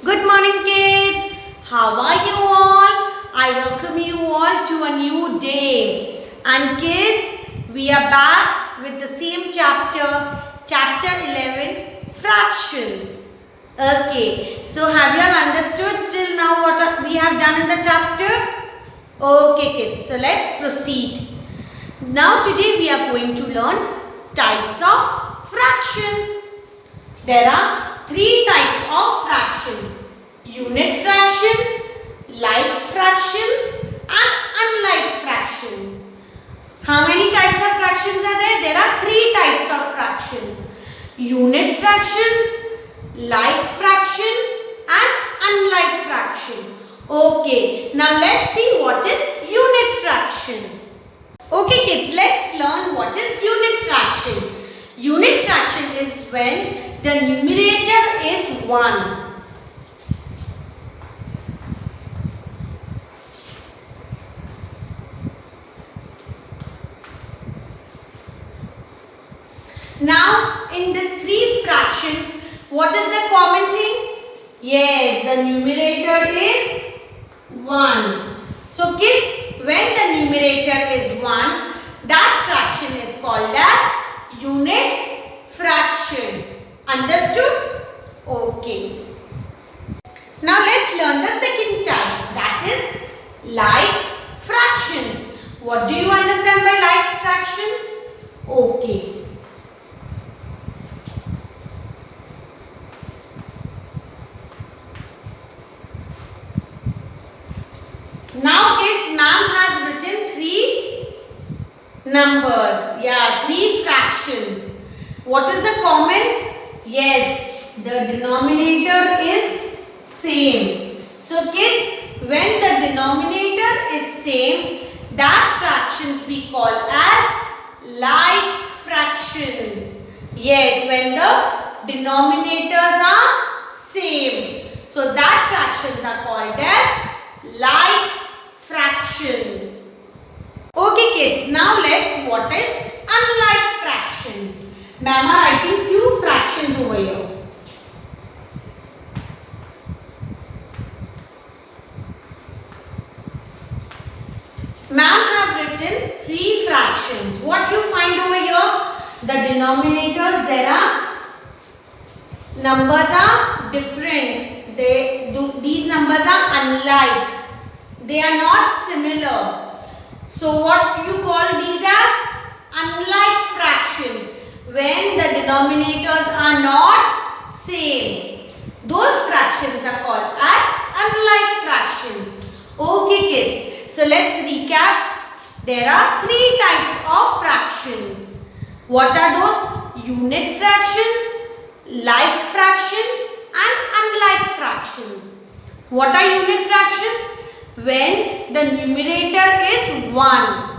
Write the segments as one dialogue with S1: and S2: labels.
S1: Good morning, kids. How are you all? I welcome you all to a new day. And kids, we are back with the same chapter, chapter 11, fractions. Okay, so have you all understood till now what we have done in the chapter? Okay, kids, so let's proceed. Now today we are going to learn types of fractions. There are three types of fractions: unit fractions, like fractions and unlike fractions. How many types of fractions are there? There are three types of fractions: unit fractions, like fraction and unlike fraction. Okay, now let's see what is unit fraction. Okay kids, let's learn what is unit fraction. Unit fraction is when the numerator is 1. Now, in these three fractions, what is the common thing? Yes, the numerator is 1. So kids, when the numerator is 1, that fraction is called as unit fraction. Understood? Okay. Now let's learn the second type, that is like fractions. What do you understand by like fractions? Okay. Now kids, ma'am has written three numbers. Yeah, three fractions. What is the common? Yes, the denominator is same. So kids, when the denominator is same, that fractions we call as like fractions. Yes, when the denominators are same. So that fractions are called as like fractions. Okay kids, now let's what is unlike fractions. Ma'am are writing few fractions over here. Ma'am have written three fractions. What you find over here? The denominators, there are numbers are different. These numbers are unlike. They are not similar. So what you call these as unlike fractions? When the denominators are not same. Those fractions are called as unlike fractions. Okay kids. So let's recap. There are three types of fractions. What are those? Unit fractions, like fractions and unlike fractions. What are unit fractions? When the numerator is 1.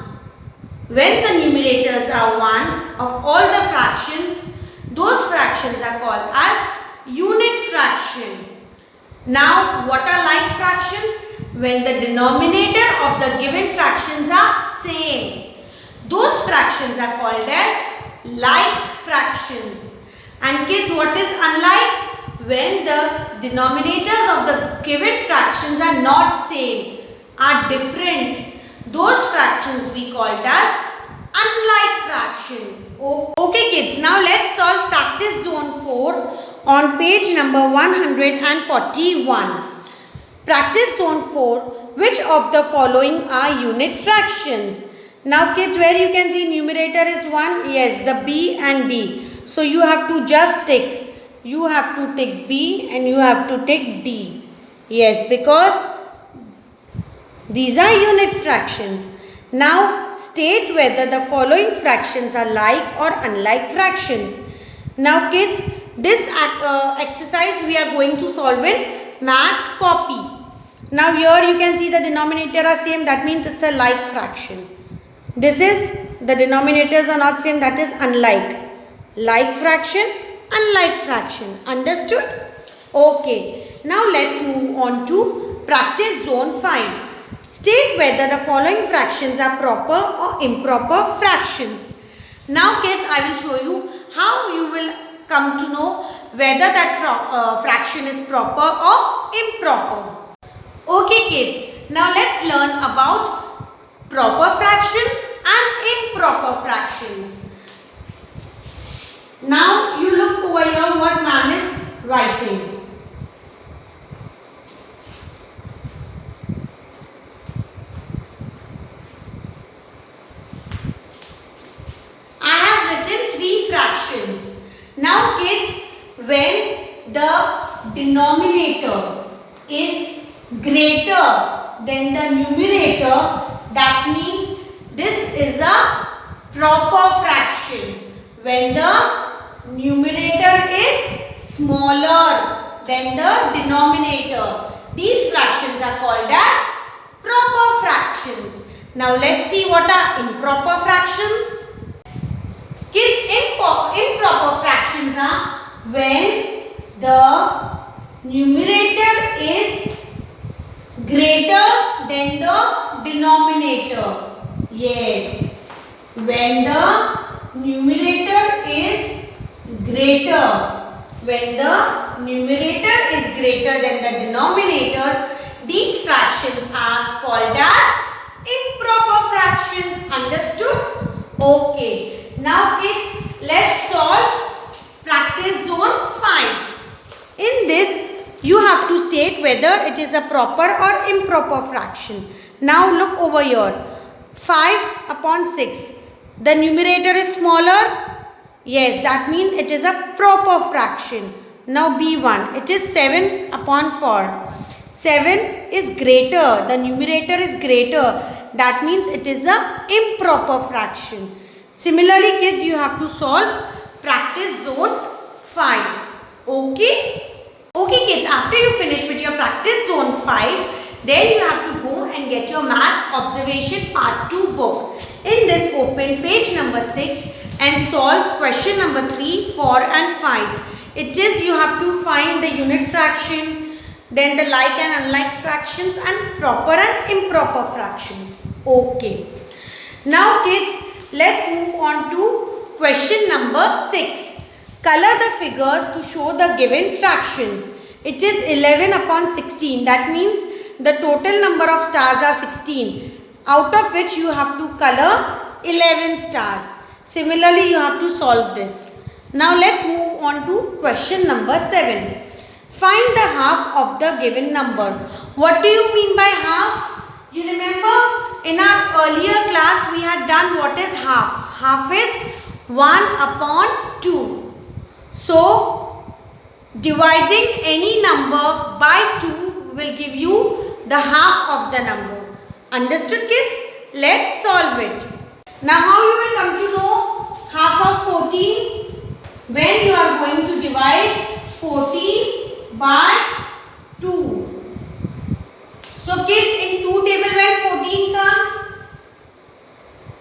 S1: When the numerators are 1 of all the fractions, those fractions are called as unit fraction. Now, what are like fractions? When the denominator of the given fractions are same. Those fractions are called as like fractions. And kids, what is unlike? When the denominators of the given fractions are not same, are different. Those fractions we called as unlike fractions. Okay kids, now let's solve practice zone 4 on page number 141. Practice zone 4, which of the following are unit fractions? Now kids, where you can see numerator is 1, yes, the B and D. So you have to just tick. You have to tick B and you have to tick D. Yes, because these are unit fractions. Now state whether the following fractions are like or unlike fractions. Now kids, this exercise we are going to solve in maths copy. Now here you can see the denominator are same, that means it's a like fraction. This is the denominators are not same, that is unlike. Like fraction, unlike fraction. Understood? Okay. Now let's move on to practice zone 5. State whether the following fractions are proper or improper fractions. Now kids, I will show you how you will come to know whether that fraction is proper or improper. Okay kids, now let's learn about proper fractions and improper fractions. Now you look over here what ma'am is writing. I have written 3 fractions. Now kids, when the denominator is greater than the numerator, that means this is a proper fraction. When the numerator is smaller than the denominator, these fractions are called as proper fractions. Now let's see what are improper fractions. Kids, improper fractions are when the numerator is greater than the denominator. Yes, when the numerator is greater, than the denominator, these fractions are called as improper fractions. Understood? Okay. Now kids, let's solve practice zone 5. In this, you have to state whether it is a proper or improper fraction. Now look over here. 5 upon 6. The numerator is smaller. Yes, that means it is a proper fraction. Now B1, it is 7 upon 4. 7 is greater. The numerator is greater. That means it is a improper fraction. Similarly kids, you have to solve practice zone 5. Okay? Okay kids, after you finish with your practice zone 5, then you have to go and get your maths observation part 2 book. In this, open page number 6 and solve question number 3, 4 and 5. It is you have to find the unit fraction, then the like and unlike fractions and proper and improper fractions. Okay. Now kids, let's move on to question number 6. Color the figures to show the given fractions. It is 11 upon 16. That means the total number of stars are 16. Out of which you have to color 11 stars. Similarly, you have to solve this. Now let's move on to question number 7. Find the half of the given number. What do you mean by half? You remember in our earlier class we had done what is half. Half is 1 upon 2. So, dividing any number by 2 will give you the half of the number. Understood kids? Let's solve it. Now how you will come to know half of 14? When you are going to divide 14 by 2. So kids, in 2 table when 14 comes,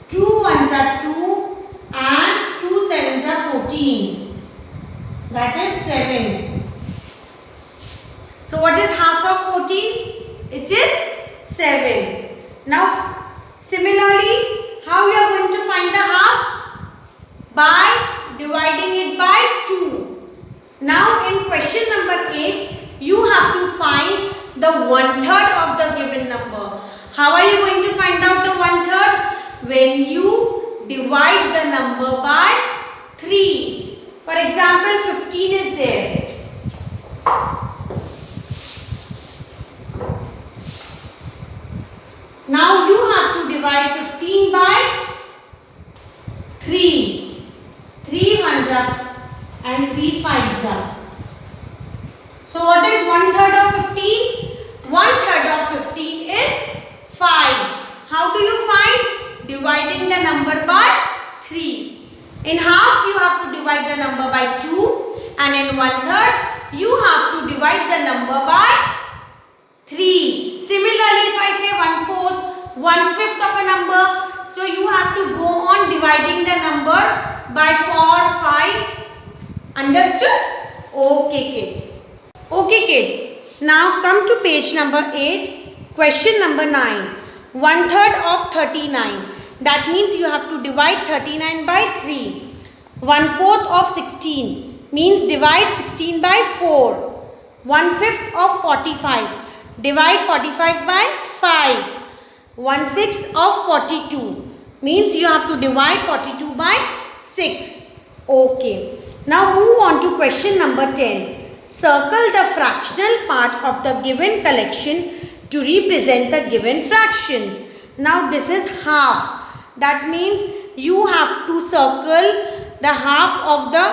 S1: 2 ones are 2 and 2 sevens are 14. That is 7. So what is half of 14? It is 7. Now similarly, how you are going to find the half? By dividing it by 2. Now in question number 8, you have to find the 1/3 of the given number. How are you going to find out the 1/3? When you divide the number by 3. For example, 15 is there. Now you have to divide 15 by 3. 3 ones are and 3 fives are. So what is 1/3 of 15? 1/3 of 15 is 5. How do you find? Dividing the number by 3. In half you have to divide the number by 2 and in 1/3 you have to divide the number by 3. Similarly, if I say 1/4, 1/5 of a number, so you have to go on dividing the number by 4, 5. Understood? Okay kids. Okay kids. Now come to page number 8, question number 9. 1/3 of 39. That means you have to divide 39 by 3. 1/4 of 16. means divide 16 by 4. 1/5 of 45. Divide 45 by 5. 1/6 of 42. Means you have to divide 42 by 6. Okay. Now move on to question number 10. Circle the fractional part of the given collection to represent the given fractions. Now this is half. That means you have to circle the half of the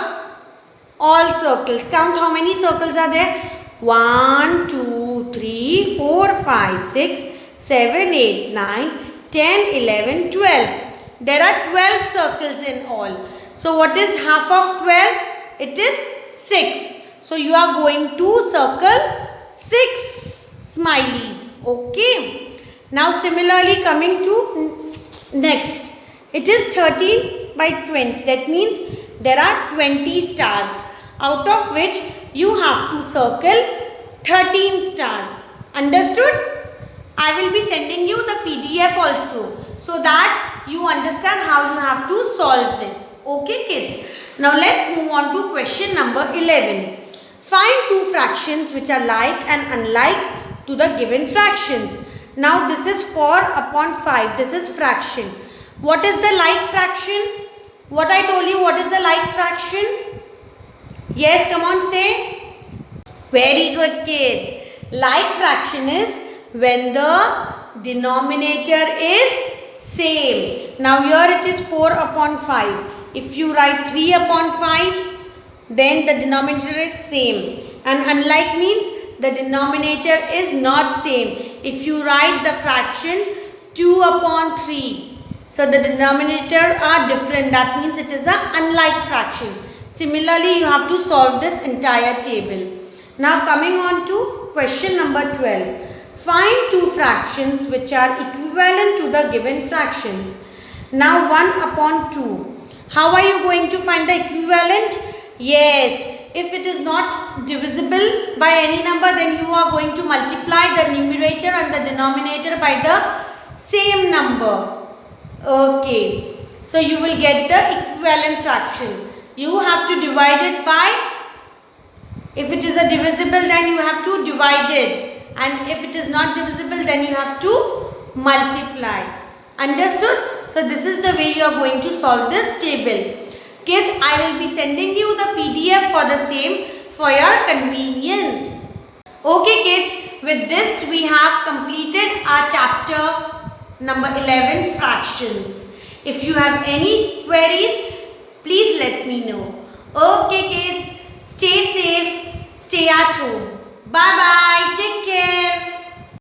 S1: all circles. Count how many circles are there. 1, 2, 3, 4, 5, 6, 7, 8, 9, 10, 11, 12. There are 12 circles in all. So what is half of 12? It is 6. So you are going to circle 6 smileys. Okay. Now similarly coming to next. It is 13 by 20. That means there are 20 stars. Out of which you have to circle 13 stars. Understood? I will be sending you the PDF also, so that you understand how you have to solve this. Okay kids? Now let's move on to question number 11. Find two fractions which are like and unlike to the given fractions. Now this is 4 upon 5. This is fraction. What is the like fraction? What I told you, what is the like fraction? Yes, come on, say. Very good kids. Like fraction is when the denominator is same. Now here it is 4 upon 5. If you write 3 upon 5, then the denominator is same. And unlike means the denominator is not same. If you write the fraction 2 upon 3, so the denominator are different. That means it is an unlike fraction. Similarly, you have to solve this entire table. Now coming on to question number 12. Find two fractions which are equivalent to the given fractions. Now 1 upon 2. How are you going to find the equivalent? Yes, if it is not divisible by any number, then you are going to multiply the numerator and the denominator by the same number. Okay, so you will get the equivalent fraction. You have to divide it by, if it is a divisible, then you have to divide it, and if it is not divisible, then you have to multiply. Understood? So this is the way you are going to solve this table. Kids, I will be sending you the PDF for the same for your convenience. Okay kids, with this we have completed our chapter number 11, fractions. If you have any queries, please let me know. Okay kids, stay safe, stay at home. Bye bye.